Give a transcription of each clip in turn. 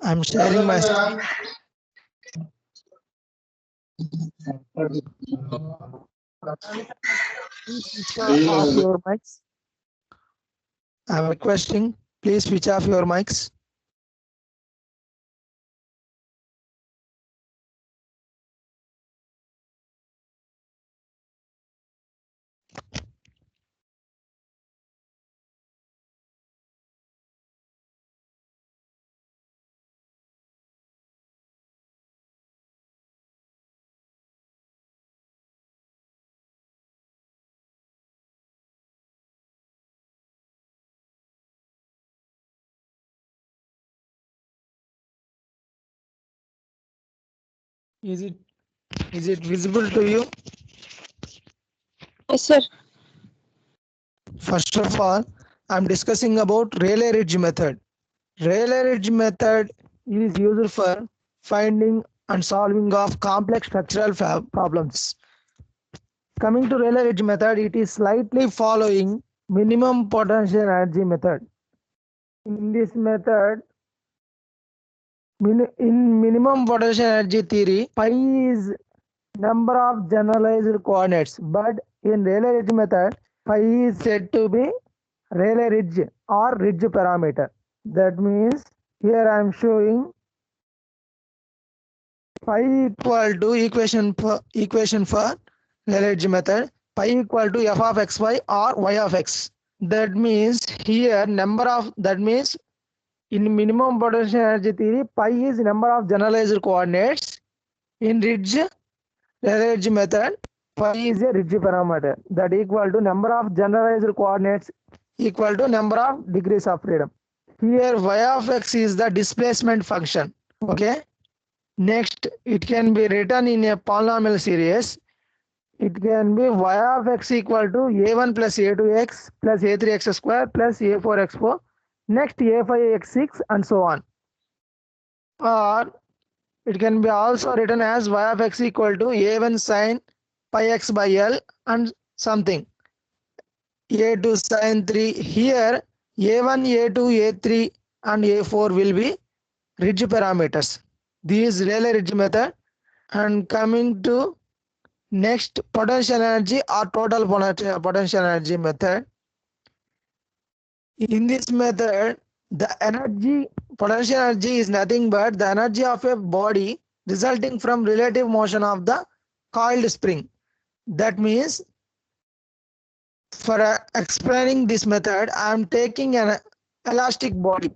I'm sharing my screen. Please switch off your mics. I'm requesting, please switch off your mics. Is it visible to you? Yes, sir. First of all, I'm discussing about Rayleigh-Ridge method. Rayleigh-Ridge method is used for finding and solving of complex structural problems. Coming to Rayleigh-Ridge method, it is slightly following minimum potential energy method. In this method, in minimum potential energy theory, pi is number of generalized coordinates, but in Rayleigh-Ridge method, pi is said to be Rayleigh-Ridge or ridge parameter. That means here I am showing pi equal to equation for Rayleigh-Ridge method, pi equal to f of xy or y of x. That means here that means in minimum potential energy theory, pi is number of generalized coordinates. In Rayleigh-Ridge method, pi is a ridge parameter that equal to number of generalized coordinates equal to number of degrees of freedom. Here y of x is the displacement function. Okay. Next, it can be written in a polynomial series. It can be y of x equal to a1 plus a2x plus a3x square plus a4x4. Next, a5x6 and so on. Or it can be also written as y of x equal to a1 sine pi x by L and something. a2 sine 3. Here, a1, a2, a3 and a4 will be ridge parameters. This is Rayleigh-Ridge method. And coming to next, potential energy or total potential energy method. In this method, the potential energy is nothing but the energy of a body resulting from relative motion of the coiled spring. That means for explaining this method, I am taking an elastic body.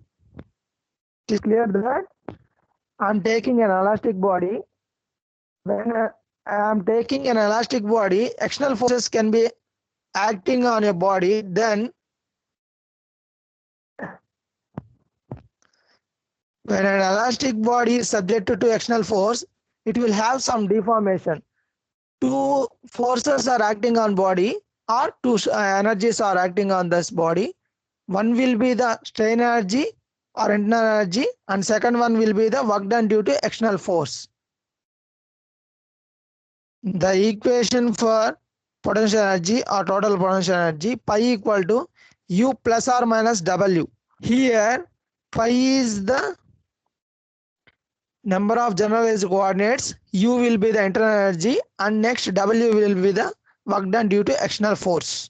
It is clear that I am taking an elastic body. When I am taking an elastic body, external forces can be acting on a body. Then when an elastic body is subjected to external force, it will have some deformation. Two forces are acting on body or two energies are acting on this body. One will be the strain energy or internal energy and second one will be the work done due to external force. The equation for potential energy or total potential energy, pi equal to U plus or minus W. Here pi is the number of generalized coordinates, U will be the internal energy and next W will be the work done due to external force.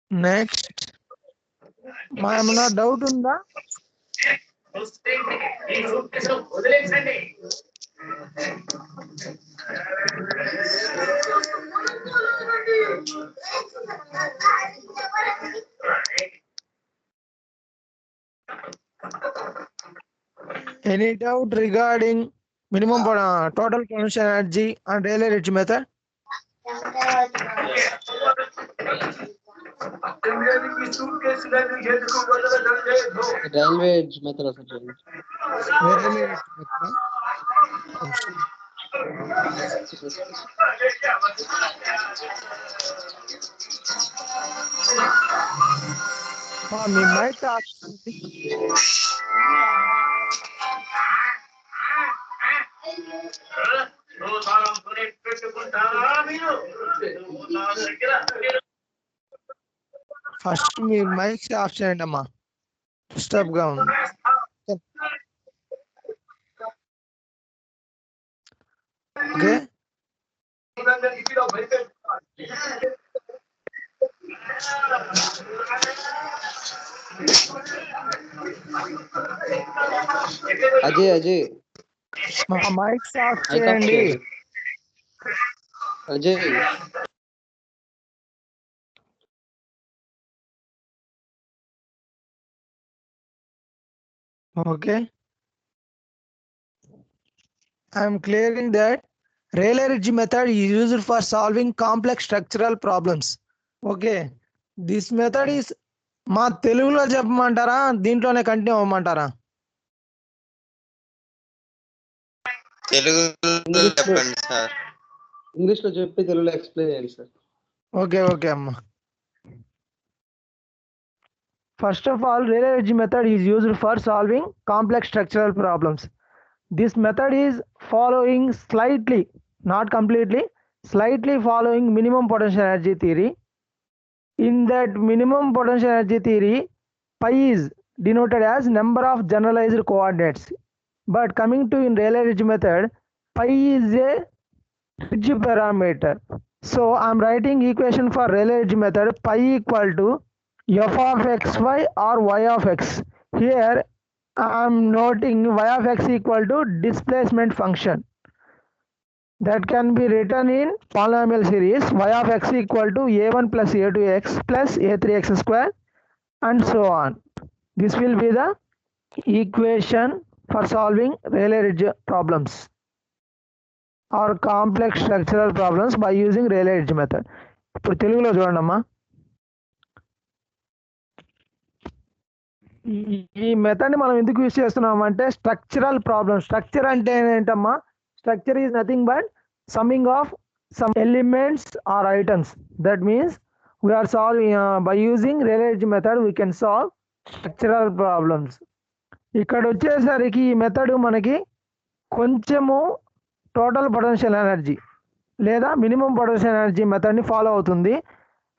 Next, ఏమన్నా doubt ఉందా? Any doubt regarding minimum total potential energy and Rayleigh-Ridge method? Rayleigh-Ridge method of it. Rayleigh-Ridge method. మీ mic first మీరు mics off చేయండి అమ్మా, disturb గా ఉంది. Okay, Ajay మా mics of mic off చేయండి. చేయండి. Ajay Okay, I am clearing that Rayleigh method is used for solving complex structural problems. Okay, this method is మా తెలుగులో చెప్పమంటారా, దీంట్లోనే కంటిన్యూ అవ్వమంటారా? తెలుగు చెప్పండి సార్. ఇంగ్లీష్ లో చెప్పి తెలుగులో ఎక్స్ప్లెయిన్ చేయండి సార్. ఓకే అమ్మా. First of all, Rayleigh method is used for solving complex structural problems. This method is following slightly, not completely, slightly following minimum potential energy theory. In that minimum potential energy theory, pi is denoted as number of generalized coordinates. But coming to in Rayleigh method, pi is a ridge parameter. So I'm writing equation for Rayleigh method, pi equal to f of xy or y of x. Here I'm noting y of x equal to displacement function. That can be written in polynomial series y of x equal to a1 plus a2x plus a3x square and so on. This will be the equation for solving Rayleigh problems or complex structural problems by using Rayleigh method. ఇప్పుడు తెలుగులో చూడండి అమ్మా, ఈ method ని మనం ఎందుకు use చేస్తున్నాం అంటే స్ట్రక్చరల్ ప్రాబ్లమ్. స్ట్రక్చర్ అంటే ఏంటమ్మా? Structure is nothing but summing of some elements or items. That means we are solving by using Rayleigh method we can solve structural problems. ఇక్కడ వచ్చేసరికి ఈ మెథడ్ మనకి కొంచెము టోటల్ పొటెన్షియల్ ఎనర్జీ లేదా మినిమం పొటెన్షియల్ ఎనర్జీ మెథడ్ని follow అవుతుంది.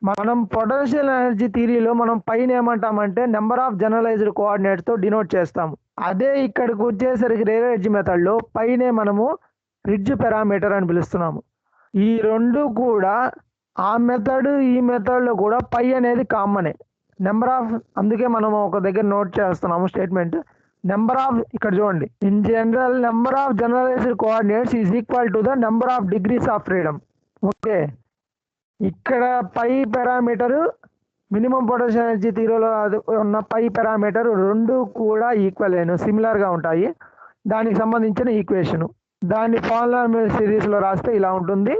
మనం potential energy థియరీలో మనం పైన ఏమంటామంటే నెంబర్ ఆఫ్ జనరలైజ్డ్ కోఆర్డినేట్స్ తో డినోట్ చేస్తాము. అదే ఇక్కడికి వచ్చేసరికి Rayleigh మెథడ్లో పైనే మనము రిడ్జ్ పారామీటర్ అని పిలుస్తున్నాము. ఈ రెండు కూడా ఆ మెథడ్ ఈ మెథడ్లో కూడా పై అనేది కామనే నెంబర్ ఆఫ్. అందుకే మనం ఒక దగ్గర నోట్ చేస్తున్నాము స్టేట్మెంట్, నెంబర్ ఆఫ్. ఇక్కడ చూడండి, in general number of generalized coordinates is equal to the number of degrees of freedom. Okay, ఇక్కడ pi parameter minimum potential energy థియరీలో ఉన్న పై పారామీటర్ రెండు కూడా ఈక్వల్ సిమిలర్ గా ఉంటాయి. దానికి సంబంధించిన ఈక్వేషన్ దాన్ని పాలినామియల్ సిరీస్ లో రాస్తే ఇలా ఉంటుంది.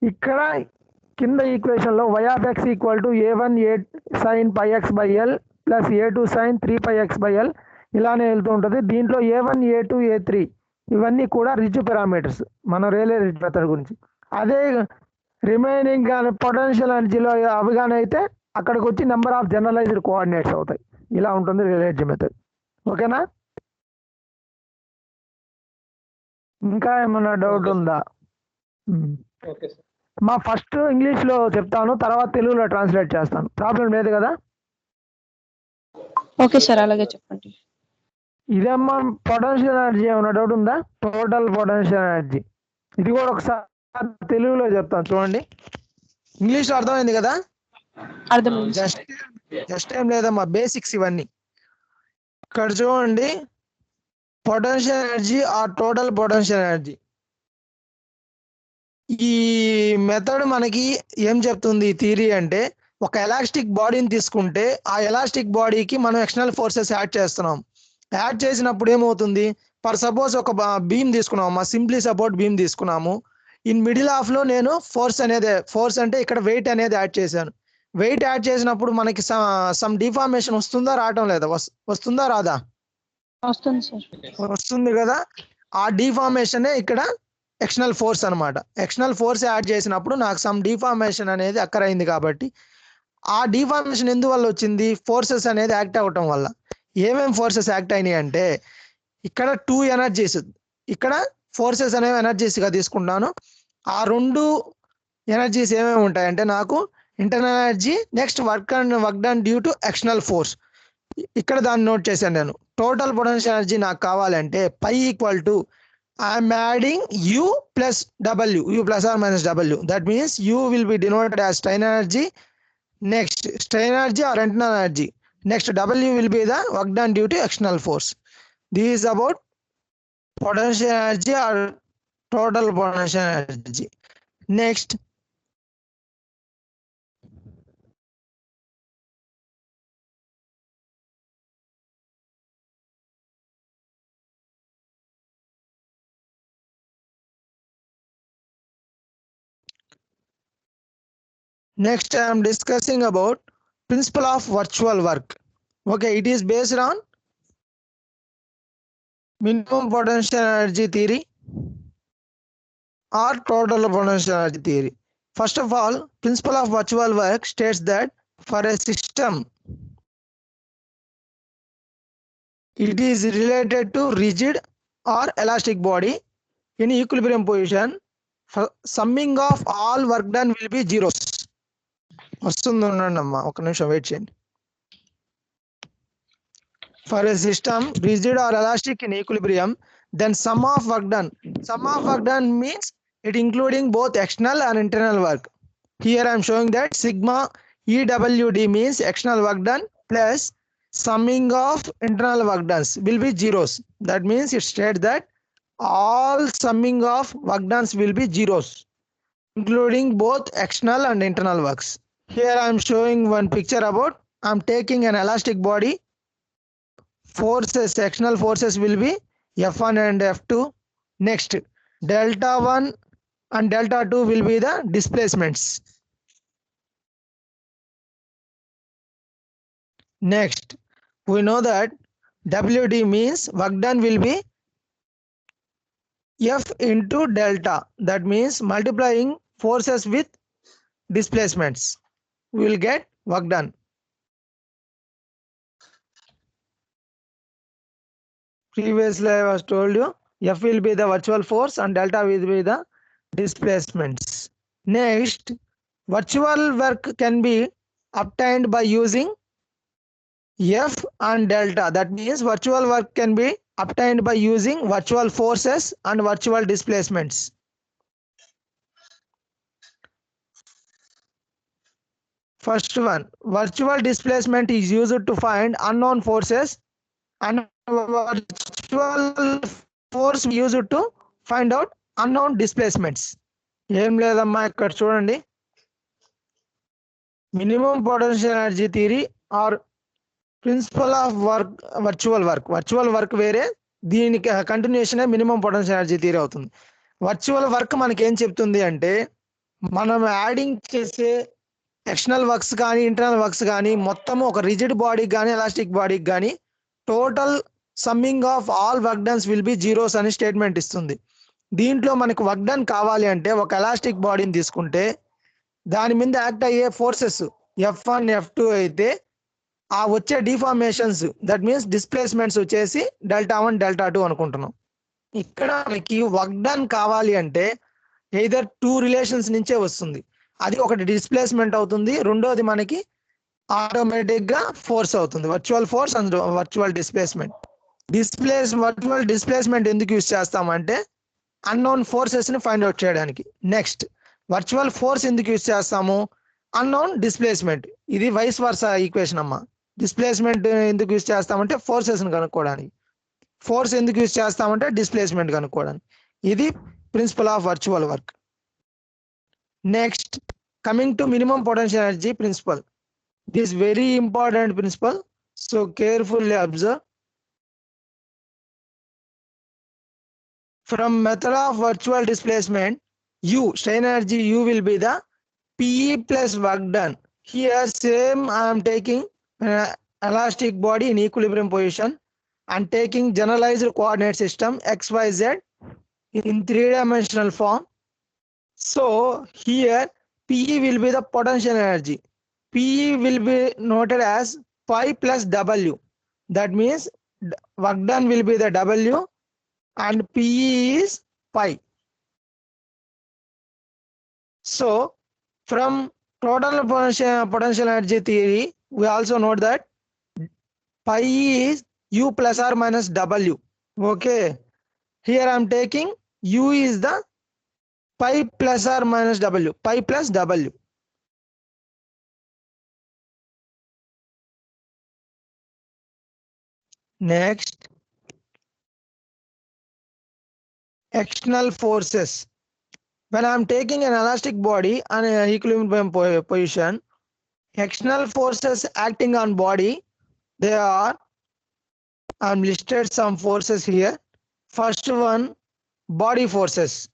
ఇక్కడ కింద ఈక్వేషన్ లో y of x equal to a1 a sin pi x by l plus a2 sin 3 pi x by l ఇలానే వెళ్తూ ఉంటుంది. దీంట్లో a1 a2 a3 ఇవన్నీ కూడా రిడ్జ్ పారామీటర్స్ మన Rayleigh మెథడ్ గురించి. అదే రిమైనింగ్ కానీ పొటెన్షియల్ ఎనర్జీలో అవి కానీ అయితే అక్కడికి వచ్చి నెంబర్ ఆఫ్ జనరలైజ్డ్ కోఆర్డినేట్స్ అవుతాయి. ఇలా ఉంటుంది Rayleigh మెథడ్. ఓకేనా? ఇంకా ఏమన్నా డౌట్ ఉందా? Okay sir. మా ఫస్ట్ ఇంగ్లీష్ లో చెప్తాను, తర్వాత తెలుగులో ట్రాన్స్లేట్ చేస్తాను. ప్రాబ్లం లేదు కదా? ఓకే సార్, అలాగే చెప్పండి. ఇదేమ్మా పొటెన్షియల్ ఎనర్జీ, ఏమన్నా డౌట్ ఉందా? టోటల్ పొటెన్షియల్ ఎనర్జీ ఇది కూడా ఒకసారి తెలుగులో చెప్తాను చూడండి. ఇంగ్లీష్ లో అర్థమైంది కదా? అర్థమైంది. జస్ట్ ఏం లేదమ్మా, బేసిక్స్ ఇవన్నీ. ఇక్కడ చూడండి, potential energy or total potential energy. ఈ మెథడ్ మనకి ఏం చెప్తుంది థియరీ అంటే, ఒక ఎలాస్టిక్ బాడీని తీసుకుంటే ఆ ఎలాస్టిక్ బాడీకి మనం ఎక్స్టర్నల్ ఫోర్సెస్ యాడ్ చేస్తున్నాం. యాడ్ చేసినప్పుడు ఏమవుతుంది, ఫర్ సపోజ్ ఒక బీమ్ తీసుకున్నాము, సింప్లీ సపోర్ట్ బీమ్ తీసుకున్నాము. ఇన్ మిడిల్ ఆఫ్ లో నేను ఫోర్స్ అంటే ఇక్కడ వెయిట్ అనేది యాడ్ చేశాను. వెయిట్ యాడ్ చేసినప్పుడు మనకి సమ్ డిఫార్మేషన్ వస్తుందా రావటం లేదా? వస్తుందా రాదా? వస్తుంది సార్. వస్తుంది కదా. ఆ డిఫార్మేషనే ఇక్కడ ఎక్స్టర్నల్ ఫోర్స్ అనమాట. ఎక్స్టర్నల్ ఫోర్స్ యాడ్ చేసినప్పుడు నాకు సమ్ డిఫార్మేషన్ అనేది అక్కరైంది. కాబట్టి ఆ డిఫార్మేషన్ ఎందువల్ల వచ్చింది? ఫోర్సెస్ అనేది యాక్ట్ అవ్వటం వల్ల. ఏమేమి ఫోర్సెస్ యాక్ట్ అయినాయి అంటే, ఇక్కడ 2 ఎనర్జీస్, ఇక్కడ ఫోర్సెస్ అనేవి ఎనర్జీస్గా తీసుకుంటాను. ఆ రెండు ఎనర్జీస్ ఏమేమి ఉంటాయంటే, నాకు internal energy, next work done due to external force. ఇక్కడ దాన్ని నోట్ చేశాను నేను. టోటల్ పొటెన్షియల్ ఎనర్జీ నాకు కావాలంటే pi equal to I'm adding U plus W, U plus are minus W. That means U will be denoted as strain energy, next strain energy or internal energy, next W will be the work done due to external force. This is about potential energy or total potential energy. Next, I am discussing about principle of virtual work. Okay, it is based on minimum potential energy theory or total potential energy theory. First of all, principle of virtual work states that for a system, it is related to rigid or elastic body in equilibrium position. For summing of all work done will be zeros. వస్తుంది ఉండండి అమ్మా, ఒక నిమిషం wait చేయండి. For a system rigid or elastic in equilibrium, then sum of work done. Sum of work done means it including both external and internal work. Here I am showing that sigma EWD means external work done plus summing of internal work done will be zeros. That means it states that all summing of work done will be zeros, including both external and internal works. Here I am showing one picture about I am taking an elastic body. Forces, external forces will be F1 and F2. Next, delta 1 and delta 2 will be the displacements. Next, we know that WD means work done will be F into delta. That means multiplying forces with displacements, we will get work done. Previously I was told you F will be the virtual force and delta will be the displacements. Next, virtual work can be obtained by using F and delta. That means virtual work can be obtained by using virtual forces and virtual displacements. First one, virtual displacement is used to find unknown forces and virtual force used to find out unknown displacements. ఏం లేదమ్మా, ఇక్కడ చూడండి, minimum potential energy theory or principle of work virtual work వేరే, దీనికి continuation minimum potential energy theory అవుతుంది. Virtual work మనకి ఏం చెప్తుంది అంటే, మనం యాడింగ్ చేసే ఎక్స్టర్నల్ వర్క్స్ కానీ ఇంటర్నల్ వర్క్స్ కానీ మొత్తం ఒక రిజిడ్ బాడీకి కానీ ఎలాస్టిక్ బాడీకి కానీ total summing of all work done will be zeros అని స్టేట్మెంట్ ఇస్తుంది. దీంట్లో మనకు వర్క్ డన్ కావాలి అంటే ఒక ఎలాస్టిక్ బాడీని తీసుకుంటే దాని మీద యాక్ట్ అయ్యే ఫోర్సెస్ F1 F2 అయితే ఆ వచ్చే డిఫార్మేషన్స్ దట్ మీన్స్ డిస్ప్లేస్మెంట్స్ వచ్చేసి డెల్టా 1 డెల్టా 2 అనుకుంటున్నాం. ఇక్కడ మనకి వర్క్ డన్ కావాలి అంటే ఎయిదర్ 2 రిలేషన్స్ నుంచే వస్తుంది. అది ఒకటి డిస్ప్లేస్మెంట్ అవుతుంది, రెండోది మనకి ఆటోమేటిక్ గా ఫోర్స్ అవుతుంది, virtual force and virtual displacement. Virtual displacement ఎందుకు యూజ్ చేస్తామంటే అన్నోన్ ఫోర్సెస్ ని ఫైండ్ అవుట్ చేయడానికి. నెక్స్ట్, వర్చువల్ ఫోర్స్ ఎందుకు యూజ్ చేస్తాము, అన్నోన్ డిస్ప్లేస్మెంట్. ఇది వైస్ వర్సా ఈక్వేషన్ అమ్మా. డిస్ప్లేస్మెంట్ ఎందుకు యూజ్ చేస్తామంటే ఫోర్సెస్ ని కనుక్కోవడానికి, ఫోర్స్ ఎందుకు యూజ్ చేస్తామంటే డిస్ప్లేస్మెంట్ కనుక్కోవడానికి. ఇది principle of virtual work. Next, coming to minimum potential energy principle. This very important principle, so carefully observe. From method of virtual displacement, U, strain energy U will be the PE plus work done. Here same I am taking elastic body in equilibrium position and taking generalized coordinate system XYZ in 3-dimensional form. So here PE will be the potential energy. PE will be noted as pi plus W. That means work done will be the W and PE is pi. So from total potential energy theory, we also note that pi is u plus or minus w. Okay, here I am taking u is the pi plus or minus w, pi plus w. Next, external forces. When I am taking an elastic body and an equilibrium position, external forces acting on body, they are, I am listed some forces here. First one, body forces.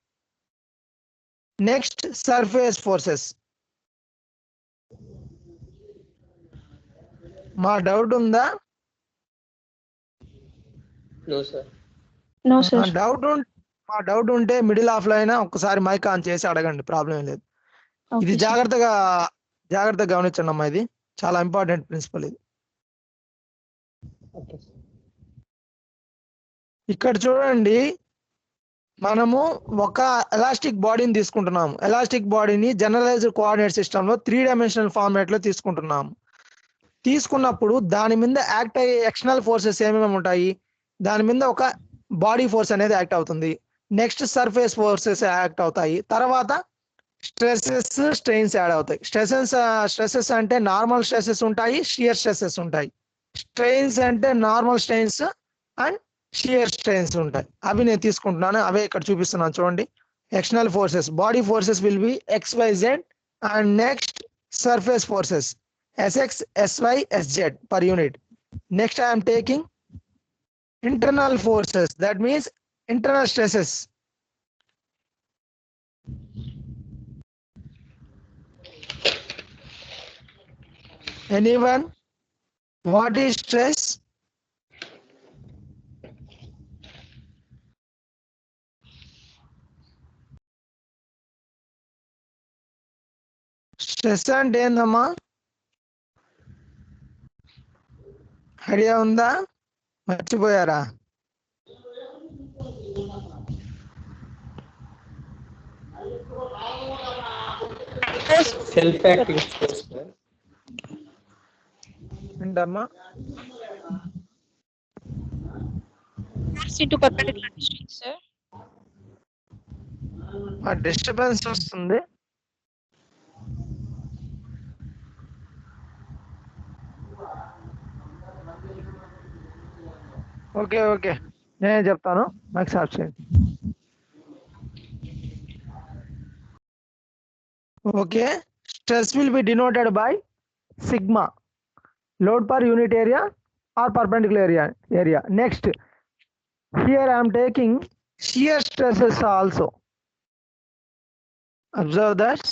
Next, surface forces. మా doubt ఉందా? No, sir. No, sir. మా doubt ఉంటే middle of లో అయినా ఒకసారి mic on చేసి అడగండి, problem ఏం లేదు. ఇది Okay, sir. జాగ్రత్తగా గమనించండి అమ్మా, ఇది చాలా ఇంపార్టెంట్ ప్రిన్సిపల్ ఇది. Okay, sir. ఇక్కడ చూడండి, మనము ఒక ఎలాస్టిక్ బాడీని తీసుకుంటున్నాము. ఎలాస్టిక్ బాడీని జనరలైజ్డ్ కోఆర్డినేట్ సిస్టమ్ లో 3 డైమెన్షనల్ ఫార్మాట్ లో తీసుకుంటున్నాము. తీసుకున్నప్పుడు దాని మీద యాక్ట్ అయ్యే ఎక్స్టర్నల్ ఫోర్సెస్ ఏమేమి ఉంటాయి? దాని మీద ఒక బాడీ ఫోర్స్ అనేది యాక్ట్ అవుతుంది. నెక్స్ట్ సర్ఫేస్ ఫోర్సెస్ యాక్ట్ అవుతాయి. తర్వాత స్ట్రెసెస్, స్ట్రెయిన్స్ యాడ్ అవుతాయి. స్ట్రెసెస్ అంటే నార్మల్ స్ట్రెసెస్ ఉంటాయి, షియర్ స్ట్రెసెస్ ఉంటాయి. స్ట్రెయిన్స్ అంటే normal strains and shear strains ఉంటాయి. అవి నేను తీసుకుంటున్నాను, అవే ఇక్కడ చూపిస్తున్నాను చూడండి. External forces, body forces will be XYZ and next surface forces SX, SY, SZ per unit. Next I am taking internal forces, that means internal stresses. Anyone? What is stress? Stress అంటే ఏందమ్మా? Idea ఉందా? మర్చిపోయారా? Self-acting force, sir. ఏంటమ్మా? Force into perpendicular distance, sir. Disturbance వస్తుంది. Okay, నేనే చెప్తాను, నాకు సాఫ్ చేయండి. Okay, stress will be denoted by sigma, load per unit area or perpendicular area. Next, here I am taking shear stresses also. Observe that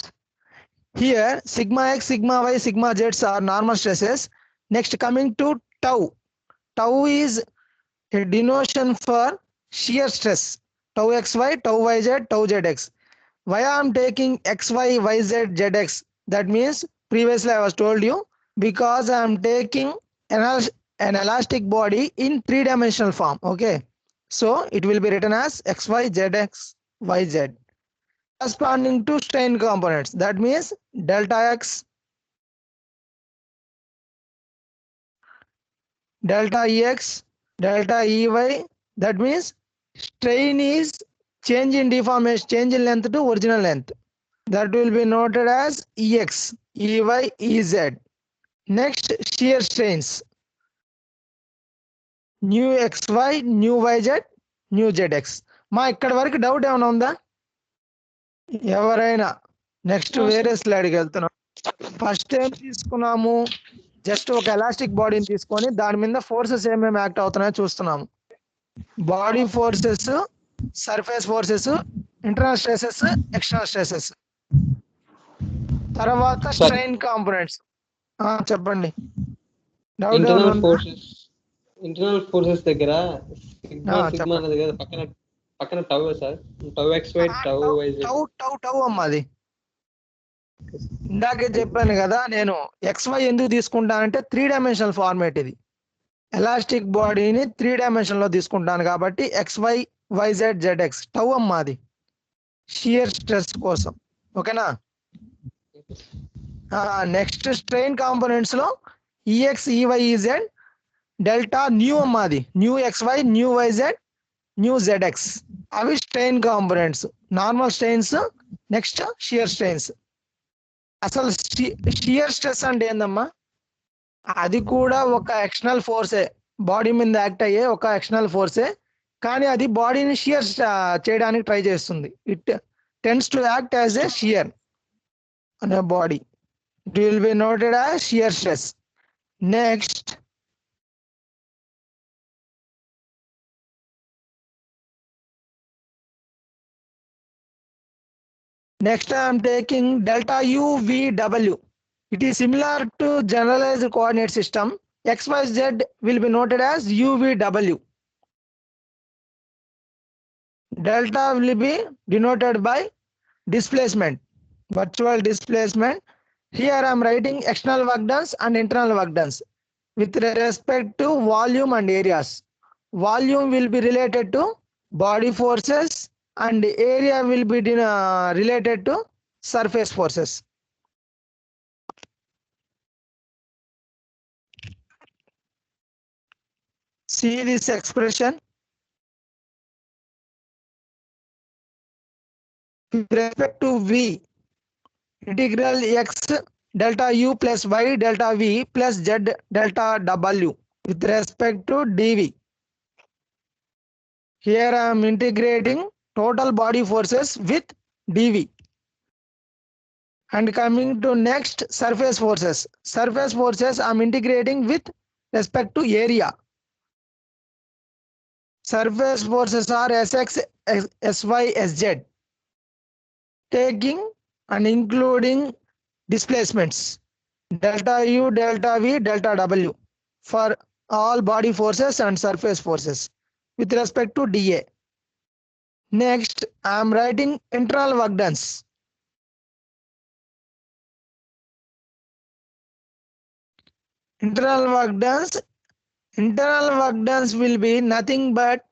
here sigma x, sigma y, sigma z are normal stresses. Next, coming to tau. Tau is a denotation for shear stress. Tau xy, tau yz, tau zx. Why I am taking xy, yz, zx? That means previously I was told you, because I am taking an elastic body in 3-dimensional form. Okay, so it will be written as xy, zx, yz corresponding to strain components. That means delta x, delta ex, delta ey. That means strain is change in deformation, change in length to original length. That will be noted as ex, ey, ez. Next, shear strains, new xy, new yz, new zx. మా ఇక్కడ వరకు doubt ఏమైనా ఉందా ఎవరైనా? Next No, sir. వేరే స్లైడ్కి వెళ్తున్నాం. First ఏం తీసుకున్నాము? జస్ట్ ఒక ఎలాస్టిక్ బాడీని తీసుకొని దాని మీద ఫోర్సెస్ ఏమేమి యాక్ట్ అవుతున్నాయో చూస్తున్నాము. Body forces, surface forces, internal stresses, external stresses. తర్వాత స్ట్రెయిన్ కాంపోనెంట్స్. చెప్పండి, డౌట్ Internal forces దగ్గర sigma చెప్పండి. అన్నది కదా పక్కన tau sir. Tau xy, tau yz. Tau అమ్మా, అది ఇందాకే చెప్పాను కదా నేను. XY ఎందుకు తీసుకుంటానంటే 3-dimensional ఫార్మేట్ ఇది. ఎలాస్టిక్ బాడీని 3 డైమెన్షన్ లో తీసుకుంటాను కాబట్టి XY, YZ, ZX. టౌ అమ్మా, అది షియర్ స్ట్రెస్ కోసం. ఓకేనా? నెక్స్ట్ స్ట్రెయిన్ కాంపోనెంట్స్ లో ఈఎక్స్ ఈవైఈజెడ్ డెల్టా న్యూ అమ్మాది nu X Y nu Y Z nu Z X అవి strain components. Normal strains, next shear strains. అసలు షియర్ స్ట్రెస్ అంటే ఏందమ్మా? అది కూడా ఒక ఎక్స్టర్నల్ ఫోర్సే, బాడీ మీద యాక్ట్ అయ్యే ఒక ఎక్స్టర్నల్ ఫోర్సే, కానీ అది బాడీని షియర్ చేయడానికి ట్రై చేస్తుంది. It tends to act as a shear on a body. It will be noted as shear stress. Next, I am taking delta U V W. It is similar to generalized coordinate system. XYZ will be noted as UVW. Delta will be denoted by displacement, virtual displacement. Here I am writing external work done and internal work done with respect to volume and areas. Volume will be related to body forces and area will be related to surface forces. See this expression. With respect to V, integral x delta u plus y delta v plus z delta w with respect to dv. Here I am integrating total body forces with dv. And coming to next, surface forces. Surface forces I am integrating with respect to area. Surface forces are Sx, Sy, Sz. Taking and including displacements delta u, delta v, delta w for all body forces and surface forces with respect to dA. Next, I am writing internal work done. Internal work done will be nothing but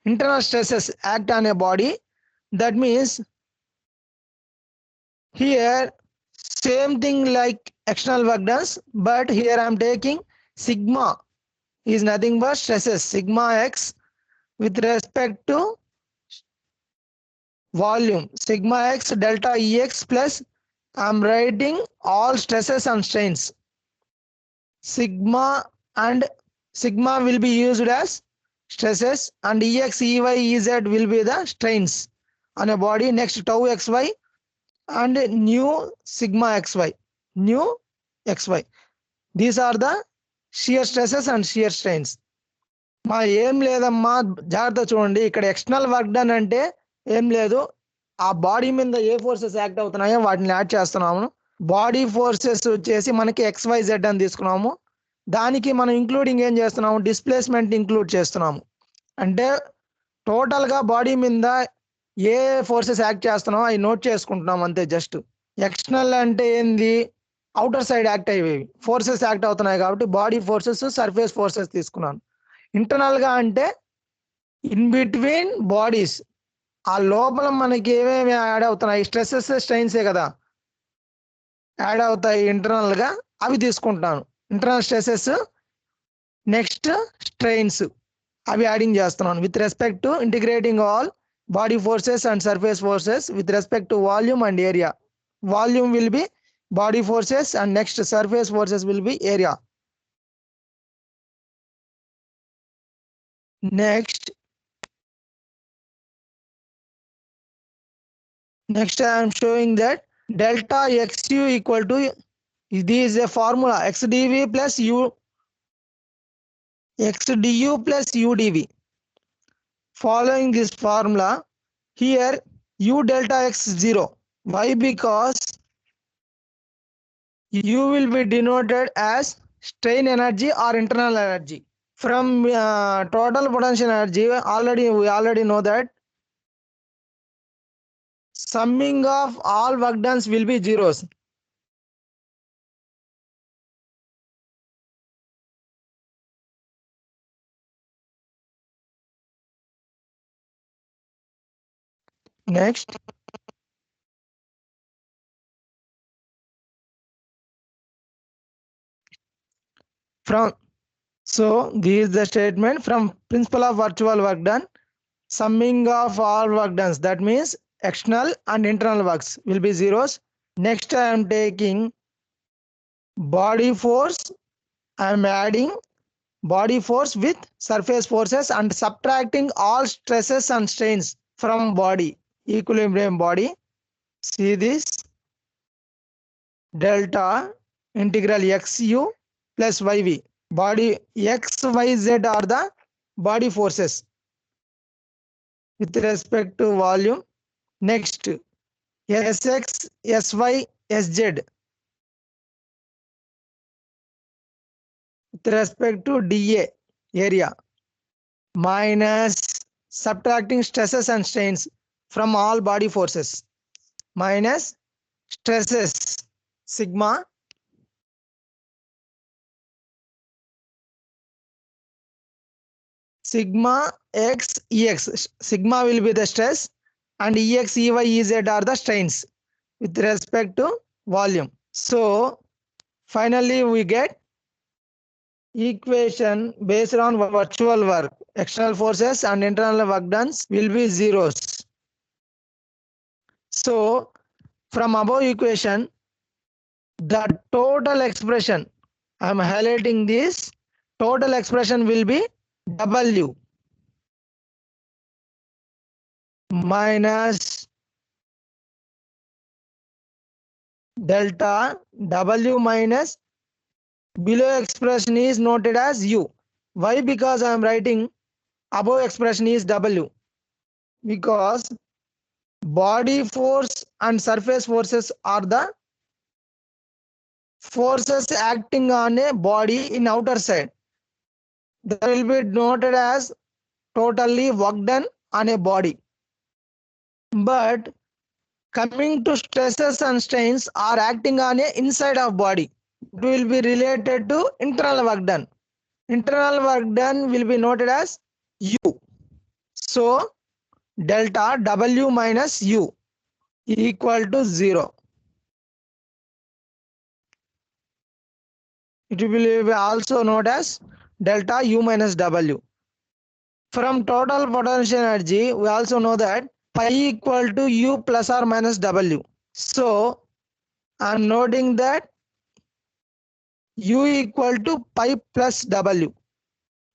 internal stresses act on a body. That means here same thing like external work done, but here I am taking sigma is nothing but stresses sigma x with respect to volume sigma x delta ex plus I am writing all stresses and strains. Sigma and sigma will be used as stresses and ex, ey, ez will be the strains on a body. Next, tau xy and new sigma xy, new xy. These are the shear stresses and shear strains. మా ఏం లేదమ్మా, జాగ్రత్త చూడండి. ఇక్కడ external work done అంటే ఏం లేదు, ఆ బాడీ మీద ఏ ఫోర్సెస్ యాక్ట్ అవుతున్నాయో వాటిని యాడ్ చేస్తున్నాము. బాడీ ఫోర్సెస్ వచ్చేసి మనకి XYZ అని తీసుకున్నాము. దానికి మనం ఇంక్లూడింగ్ ఏం చేస్తున్నాము, డిస్ప్లేస్మెంట్ ఇంక్లూడ్ చేస్తున్నాము. అంటే టోటల్గా బాడీ మీద ఏ ఫోర్సెస్ యాక్ట్ చేస్తున్నామో అవి నోట్ చేసుకుంటున్నాం అంతే. జస్ట్ ఎక్స్టర్నల్ అంటే ఏంది, అవుటర్ సైడ్ యాక్ట్ అయ్యేవి ఫోర్సెస్ యాక్ట్ అవుతున్నాయి కాబట్టి బాడీ ఫోర్సెస్, సర్ఫేస్ ఫోర్సెస్ తీసుకున్నాను. ఇంటర్నల్ గా అంటే ఇన్ బిట్వీన్ బాడీస్, ఆ లోపల మనకి ఏమేమి యాడ్ అవుతున్నాయి, స్ట్రెస్సెస్ స్ట్రెయిన్సే కదా యాడ్ అవుతాయి ఇంటర్నల్ గా, అవి తీసుకుంటాను. ఇంటర్నల్ స్ట్రెసెస్, నెక్స్ట్ స్ట్రెయిన్స్, అవి యాడింగ్ చేస్తున్నాను with respect to integrating all body forces and surface forces with respect to volume and area. Volume will be body forces and next surface forces will be area. Next I am showing that delta xu equal to, this is a formula, xdv plus u xdu plus udv. Following this formula, here u delta x 0. Why? Because u will be denoted as strain energy or internal energy. From total potential energy, we already know that summing of all work done will be zeros. Next, From so this is the statement from principle of virtual work done. Summing of all work done, that means external and internal works will be zeros. Next I am taking body force. I am adding body force with surface forces and subtracting all stresses and strains from body, equilibrium body. See this, delta integral xu plus yv. Body x, y, z are the body forces with respect to volume. Next, sx, sy, sz with respect to dA, area, minus subtracting stresses and strains from all body forces, minus stresses sigma x ex. Sigma will be the stress and ex, ey, ez are the strains with respect to volume. So finally we get equation based on virtual work. External forces and internal work done will be zeros. So from above equation, the total expression, I am highlighting this, total expression will be W minus delta W minus below expression is noted as U. Why? Because I am writing above expression is W. Because body force and surface forces are the forces acting on a body in outer side. That will be noted as totally work done on a body. But coming to stresses and strains are acting on a inside of body. It will be related to internal work done. Internal work done will be noted as U. So delta W minus U equal to 0. It will be also known as delta U minus W. From total potential energy, we also know that pi equal to U plus or minus W. So I'm noting that U equal to pi plus W.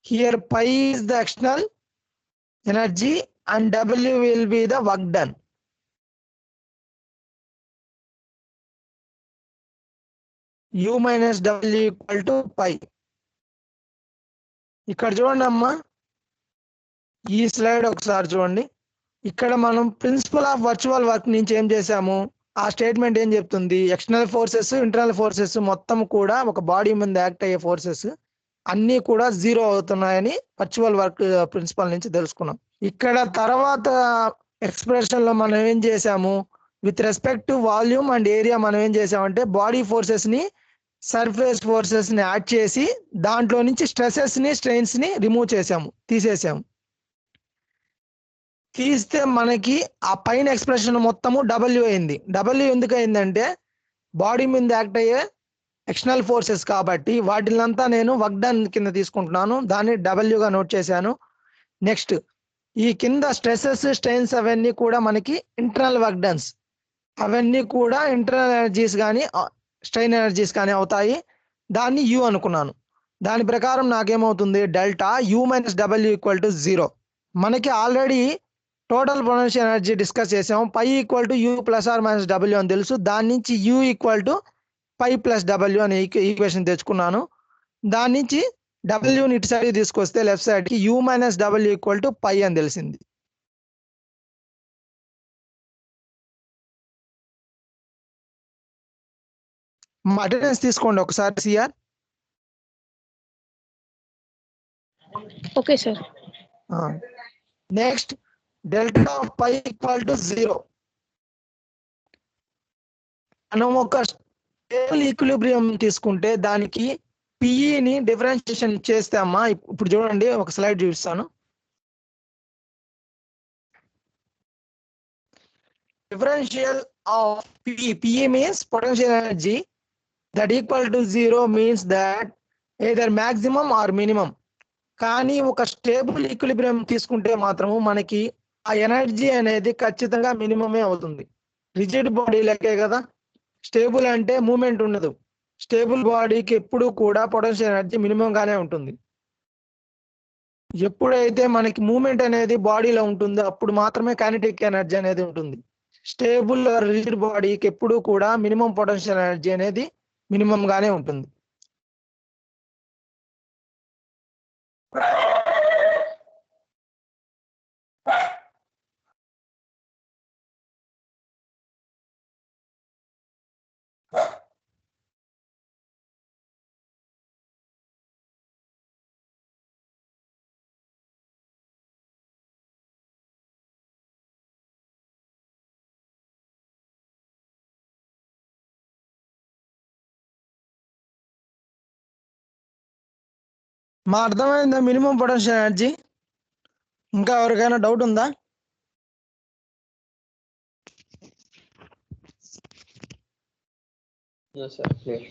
Here pi is the external energy and W will be the work done. U minus W equal to pi. ఇక్కడ చూడండి అమ్మా, ఈ slide ఒకసారి చూడండి. ఇక్కడ మనం principal of virtual work నుంచి ఏం చేసాము, ఆ స్టేట్మెంట్ ఏం చెప్తుంది, ఎక్స్టర్నల్ ఫోర్సెస్ ఇంటర్నల్ ఫోర్సెస్ మొత్తం కూడా ఒక బాడీ మీద యాక్ట్ అయ్యే ఫోర్సెస్ అన్నీ కూడా జీరో అవుతున్నాయని వర్చువల్ వర్క్ ప్రిన్సిపల్ నుంచి తెలుసుకున్నాం. ఇక్కడ తర్వాత ఎక్స్ప్రెషన్ లో మనం ఏం చేసాము, with respect to volume and area మనం ఏం చేసామంటే బాడీ ఫోర్సెస్ ని సర్ఫేస్ ఫోర్సెస్ ని యాడ్ చేసి దాంట్లో నుంచి స్ట్రెసెస్ ని స్ట్రెయిన్స్ ని రిమూవ్ చేసాము, తీసేసాము. తీస్తే మనకి ఆ పైన ఎక్స్ప్రెషన్ మొత్తము డబ్ల్యూ అయింది. డబ్ల్యూ ఎందుకు అయిందంటే బాడీ మీద యాక్ట్ అయ్యే ఎక్స్టర్నల్ ఫోర్సెస్ కాబట్టి వాటినంతా నేను వర్క్ డన్ కింద తీసుకుంటున్నాను, దాన్ని డబ్ల్యూగా నోట్ చేశాను. నెక్స్ట్ ఈ కింద స్ట్రెసెస్ స్ట్రెయిన్స్ అవన్నీ కూడా మనకి ఇంటర్నల్ వర్క్ డన్స్, అవన్నీ కూడా ఇంటర్నల్ ఎనర్జీస్ కానీ స్ట్రెయిన్ ఎనర్జీస్ కానీ అవుతాయి. దాన్ని యూ అనుకున్నాను. దాని ప్రకారం నాకేమవుతుంది, delta U minus W equal to 0. మనకి already total potential energy discuss చేసాము, pi equal to U plus are minus W అని తెలుసు. దాని నుంచి U equal to pi plus W అనే ఈక్వేషన్ తెచ్చుకున్నాను. దాని నుంచి డబ్ల్యూని ఇటు సైడ్ తీసుకొస్తే లెఫ్ట్ సైడ్కి U minus W equal to pi అని తెలిసింది. అటెండెన్స్ తీసుకోండి ఒకసారి సిఆర్. Okay, sir. Next delta of pi equal to 0. మనం ఒక స్టేబుల్ ఈక్విలిబ్రియం తీసుకుంటే దానికి పిఈని డిఫరెన్షియేషన్ చేస్తే అమ్మా, ఇప్పుడు చూడండి ఒక స్లైడ్ చూపిస్తాను. Differential of PE. PE means potential energy that equal to 0 means that either maximum or minimum. కానీ ఒక స్టేబుల్ ఈక్విలిబ్రియం తీసుకుంటే మాత్రము మనకి ఆ ఎనర్జీ అనేది ఖచ్చితంగా మినిమమే అవుతుంది. రిజిడ్ బాడీ లెక్కే కదా. స్టేబుల్ అంటే మూమెంట్ ఉండదు. స్టేబుల్ బాడీకి ఎప్పుడు కూడా పొటెన్షియల్ ఎనర్జీ మినిమం గానే ఉంటుంది. ఎప్పుడైతే మనకి మూమెంట్ అనేది బాడీలో ఉంటుందో అప్పుడు మాత్రమే కైనెటిక్ ఎనర్జీ అనేది ఉంటుంది. స్టేబుల్ రిజిడ్ బాడీకి ఎప్పుడు కూడా మినిమం పొటెన్షియల్ ఎనర్జీ అనేది మినిమం గానే ఉంటుంది. మా అర్థమైందా మినిమం పొటెన్షియల్ ఎనర్జీ? ఇంకా ఎవరికైనా డౌట్ ఉందా? Sir clear.